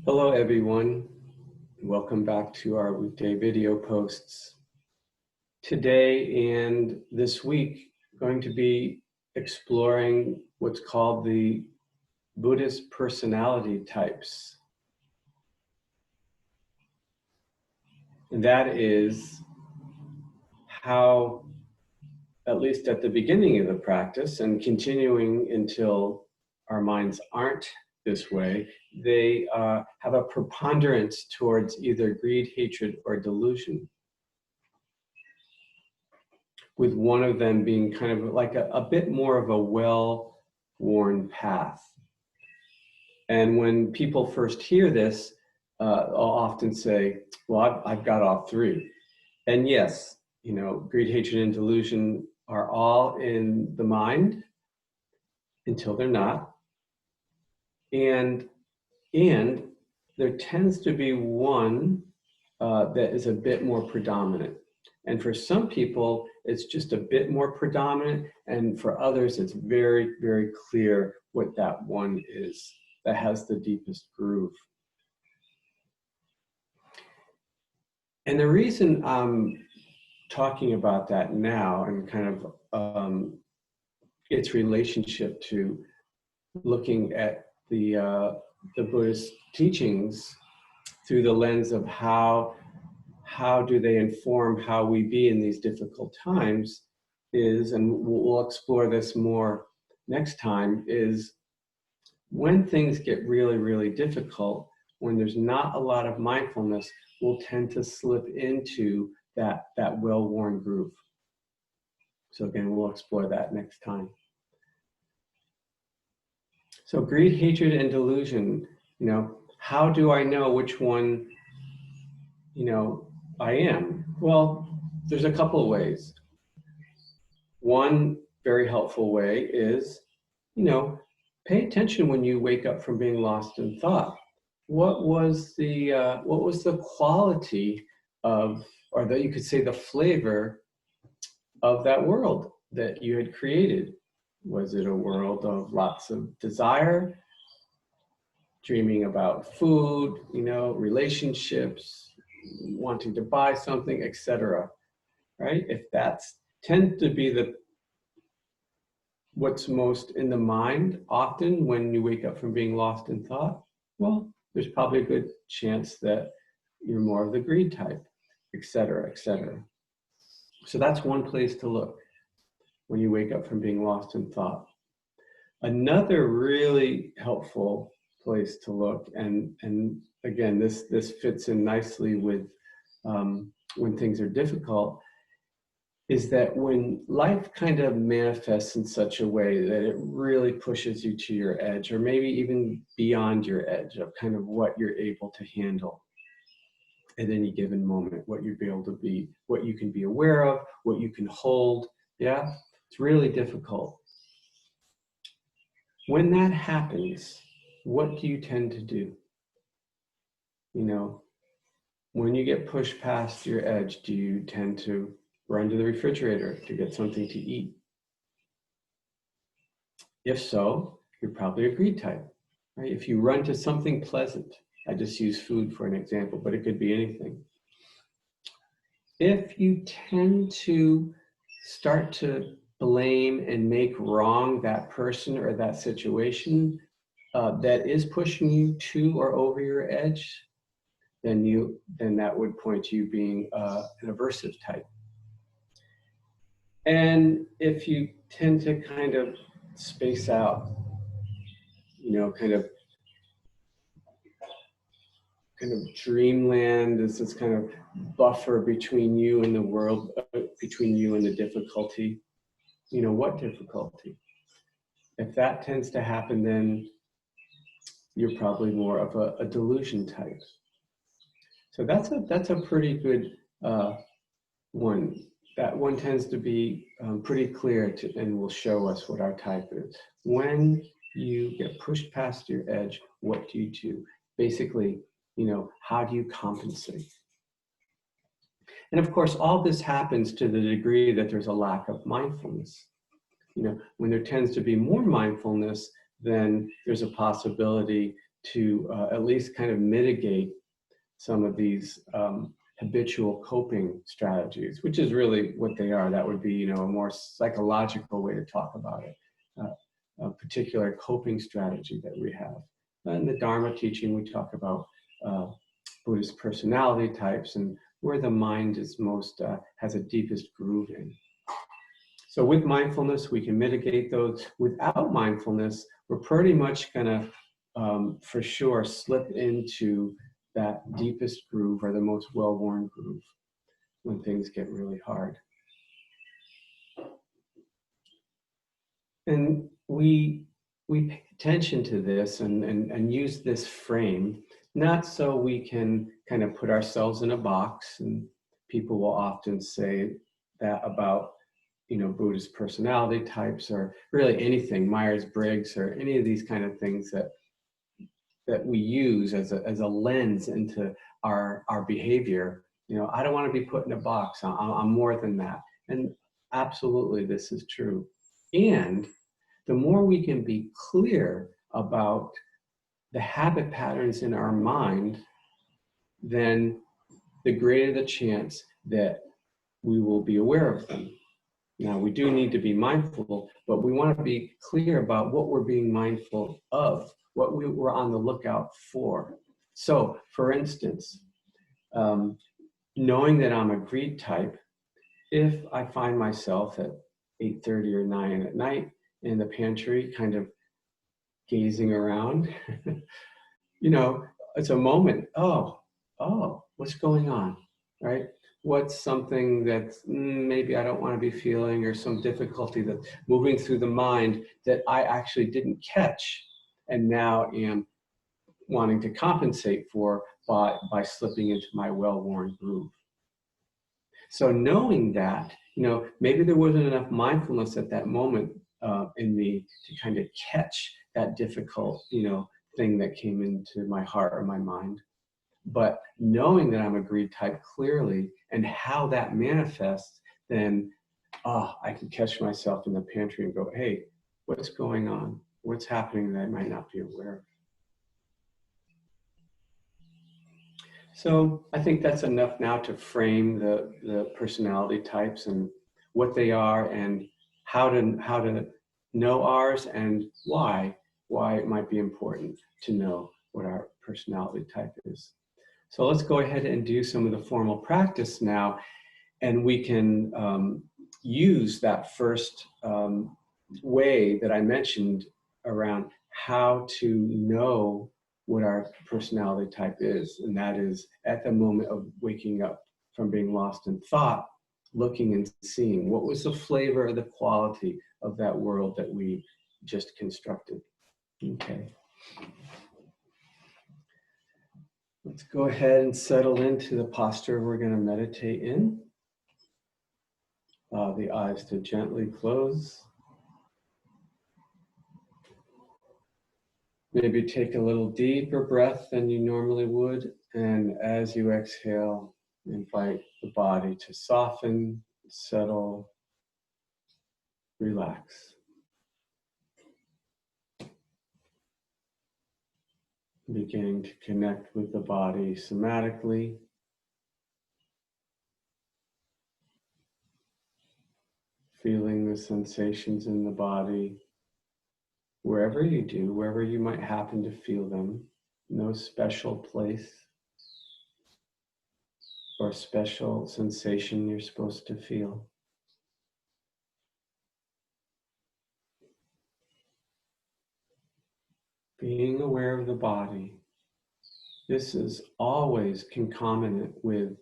Hello everyone, welcome back to our weekday video posts. Today and this week, I'm going to be exploring what's called the Buddhist personality types. And that is how, at least at the beginning of the practice and continuing until our minds aren't this way, they have a preponderance towards either greed, hatred, or delusion, with one of them being kind of like a bit more of a well-worn path. And when people first hear this, I'll often say, well, I've got all three. And yes, you know, greed, hatred, and delusion are all in the mind until they're not. And there tends to be one that is a bit more predominant. And for some people, it's just a bit more predominant. And for others, it's very, very clear what that one is that has the deepest groove. And the reason I'm talking about that now and kind of its relationship to looking at the Buddhist teachings through the lens of how do they inform how we be in these difficult times is, and we'll explore this more next time, is when things get really, really difficult, when there's not a lot of mindfulness, we'll tend to slip into that well-worn groove. So again, we'll explore that next time. So greed, hatred, and delusion, you know, how do I know which one, you know, I am? Well, there's a couple of ways. One very helpful way is, you know, pay attention when you wake up from being lost in thought. What was the quality of, or that you could say the flavor of that world that you had created? Was it a world of lots of desire, dreaming about food, you know, relationships, wanting to buy something, etc. Right? If that's tends to be what's most in the mind often when you wake up from being lost in thought, well, there's probably a good chance that you're more of the greed type, etc., etc. So that's one place to look when you wake up from being lost in thought. Another really helpful place to look, and again, this fits in nicely with when things are difficult, is that when life kind of manifests in such a way that it really pushes you to your edge, or maybe even beyond your edge of kind of what you're able to handle at any given moment, what you'll be able to be, what you can be aware of, what you can hold. Yeah, it's really difficult. When that happens, what do you tend to do? You know, when you get pushed past your edge, do you tend to run to the refrigerator to get something to eat? If so, you're probably a greed type, right? If you run to something pleasant, I just use food for an example, but it could be anything. If you tend to start to blame and make wrong that person or that situation that is pushing you to or over your edge, then that would point to you being an aversive type. And if you tend to kind of space out, you know, kind of dreamland is this kind of buffer between you and the world, between you and the difficulty. You know, what difficulty? If that tends to happen, then you're probably more of a delusion type. So that's a pretty good one. That one tends to be pretty clear and will show us what our type is. When you get pushed past your edge, what do you do? Basically, you know, how do you compensate? And of course, all this happens to the degree that there's a lack of mindfulness. You know, when there tends to be more mindfulness, then there's a possibility to at least kind of mitigate some of these habitual coping strategies, which is really what they are. That would be, you know, a more psychological way to talk about it, a particular coping strategy that we have. In the Dharma teaching, we talk about Buddhist personality types and where the mind is most, has a deepest grooving. So with mindfulness, we can mitigate those. Without mindfulness, we're pretty much gonna, for sure, slip into that deepest groove or the most well-worn groove when things get really hard. And we pay attention to this and use this frame, not so we can kind of put ourselves in a box, and people will often say that about, you know, Buddhist personality types or really anything, Myers-Briggs or any of these kind of things that we use as a lens into our behavior. You know, I don't want to be put in a box. I'm more than that. And absolutely, this is true. And the more we can be clear about the habit patterns in our mind, then the greater the chance that we will be aware of them. Now, we do need to be mindful, but we want to be clear about what we're being mindful of, what we were on the lookout for. So, for instance, knowing that I'm a greed type, if I find myself at 8:30 or 9 at night in the pantry, kind of gazing around, you know, it's a moment, oh, what's going on, right? What's something that maybe I don't want to be feeling, or some difficulty that's moving through the mind that I actually didn't catch and now am wanting to compensate for by slipping into my well-worn groove. So knowing that, you know, maybe there wasn't enough mindfulness at that moment in me to kind of catch that difficult, you know, thing that came into my heart or my mind. But knowing that I'm a greed type clearly and how that manifests, then I can catch myself in the pantry and go, hey, what's going on? What's happening that I might not be aware of? So I think that's enough now to frame the personality types and what they are and how to know ours and why it might be important to know what our personality type is. So let's go ahead and do some of the formal practice now, and we can use that first way that I mentioned around how to know what our personality type is, and that is at the moment of waking up from being lost in thought, looking and seeing what was the flavor or the quality of that world that we just constructed. Okay. Let's go ahead and settle into the posture we're going to meditate in. Allow the eyes to gently close. Maybe take a little deeper breath than you normally would, and as you exhale, invite the body to soften, settle, relax. Beginning to connect with the body somatically. Feeling the sensations in the body, wherever you might happen to feel them. No special place or special sensation you're supposed to feel. Being aware of the body. This is always concomitant with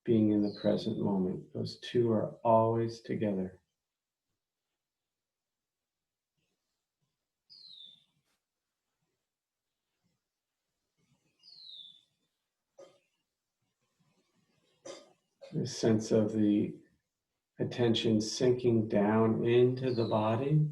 being in the present moment. Those two are always together. The sense of the attention sinking down into the body,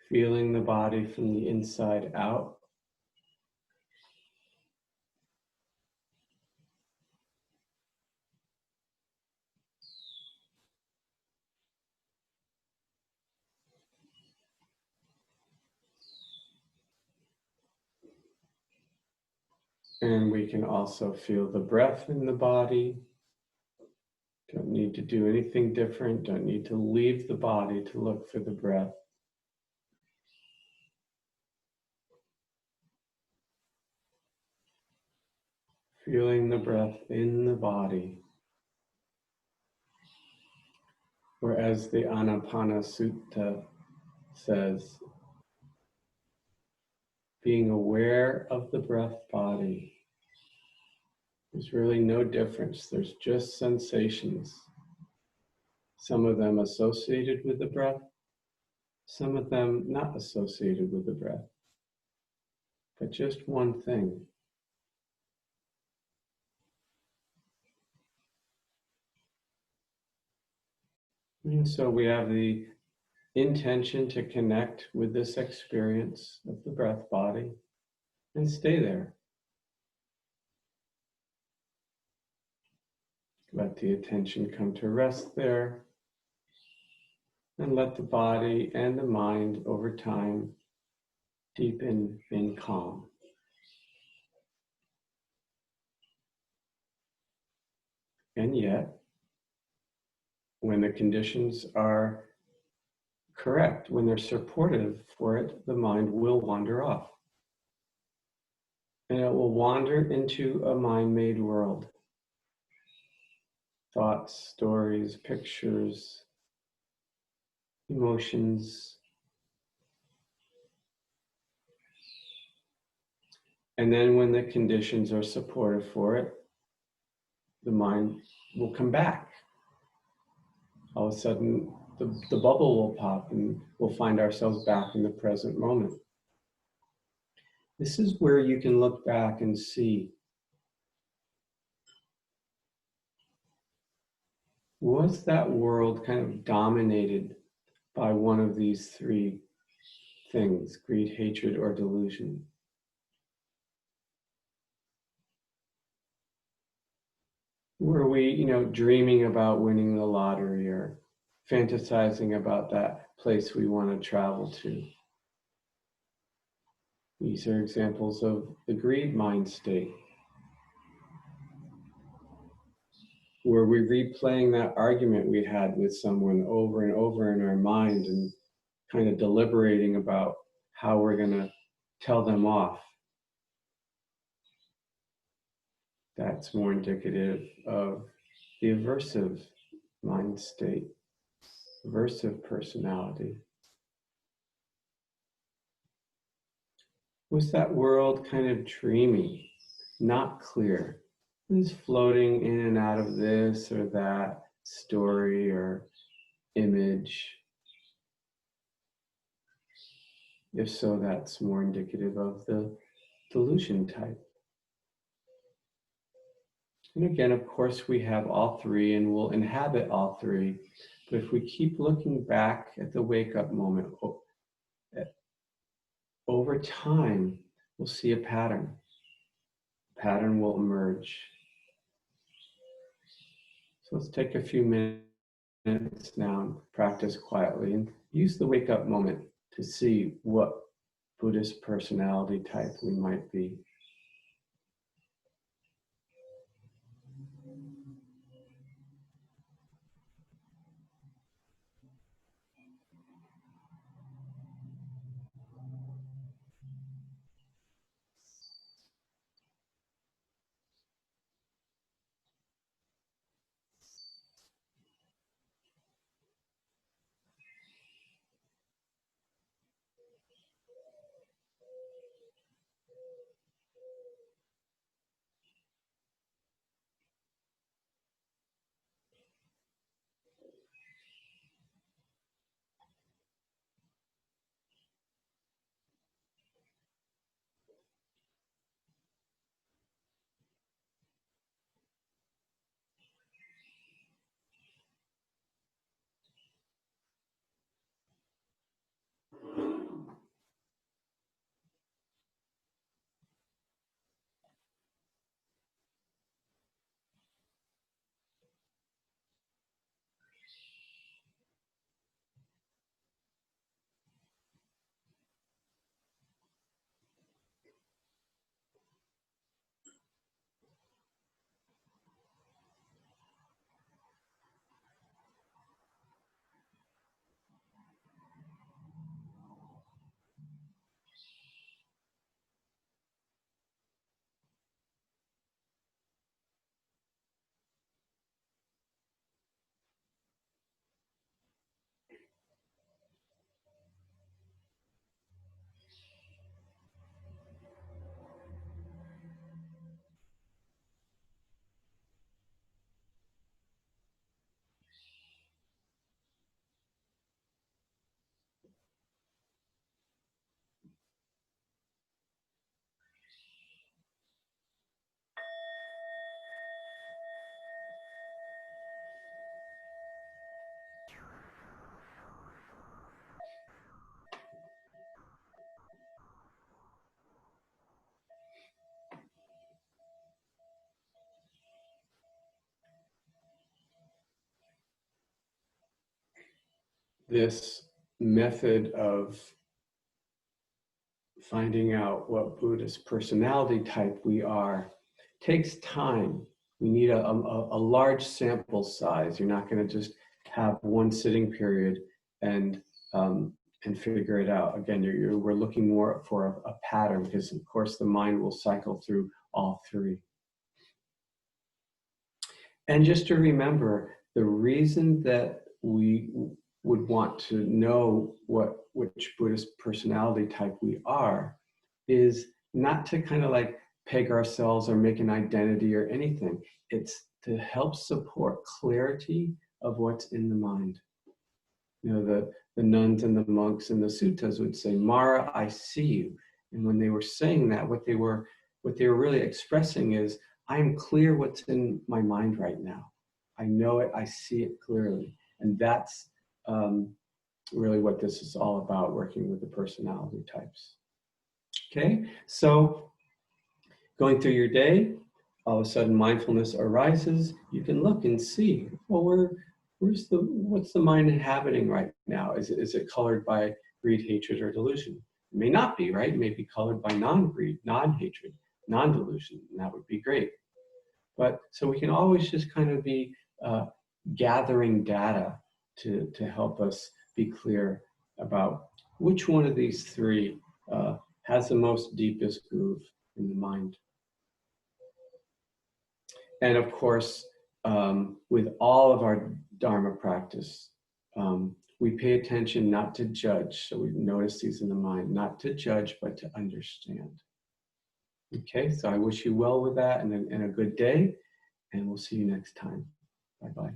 feeling the body from the inside out. And we can also feel the breath in the body. Don't need to do anything different. Don't need to leave the body to look for the breath. Feeling the breath in the body. Or as the Anapana Sutta says, being aware of the breath body. There's really no difference. There's just sensations. Some of them associated with the breath, some of them not associated with the breath, but just one thing. And so we have the intention to connect with this experience of the breath body and stay there. Let the attention come to rest there, and let the body and the mind over time deepen in calm. And yet, when the conditions are correct, when they're supportive for it, the mind will wander off. And it will wander into a mind-made world. Thoughts, stories, pictures, emotions. And then when the conditions are supportive for it, the mind will come back. All of a sudden, the bubble will pop and we'll find ourselves back in the present moment. This is where you can look back and see, was that world kind of dominated by one of these three things, greed, hatred, or delusion? Were we, dreaming about winning the lottery or fantasizing about that place we want to travel to? These are examples of the greed mind state. Were we replaying that argument we had with someone over and over in our mind and kind of deliberating about how we're going to tell them off? That's more indicative of the aversive mind state, aversive personality. Was that world kind of dreamy, not clear? It was floating in and out of this or that story or image. If so, that's more indicative of the delusion type. And again, of course, we have all three and we'll inhabit all three. But if we keep looking back at the wake-up moment, over time, we'll see a pattern. A pattern will emerge. So let's take a few minutes now and practice quietly and use the wake-up moment to see what Buddhist personality type we might be. this method of finding out what Buddhist personality type we are takes time. We need a large sample size. You're not going to just have one sitting period and figure it out. Again, we're looking more for a pattern, because of course the mind will cycle through all three. And just to remember, the reason that we would want to know which Buddhist personality type we are is not to kind of like peg ourselves or make an identity or anything. It's to help support clarity of what's in the mind. You know, the nuns and the monks in the suttas would say, Mara, I see you. And when they were saying that, what they were really expressing is, I'm clear what's in my mind right now. I know it, I see it clearly. And that's really what this is all about, working with the personality types. Okay, so going through your day, all of a sudden mindfulness arises, you can look and see, well, what's the mind inhabiting right now? Is it colored by greed, hatred, or delusion? It may not be, right? It may be colored by non-greed, non-hatred, non-delusion, and that would be great. But so we can always just kind of be gathering data to help us be clear about which one of these three has the most deepest groove in the mind. And of course, with all of our Dharma practice, we pay attention not to judge. So we notice these in the mind, not to judge, but to understand. Okay, so I wish you well with that and a good day, and we'll see you next time. Bye-bye.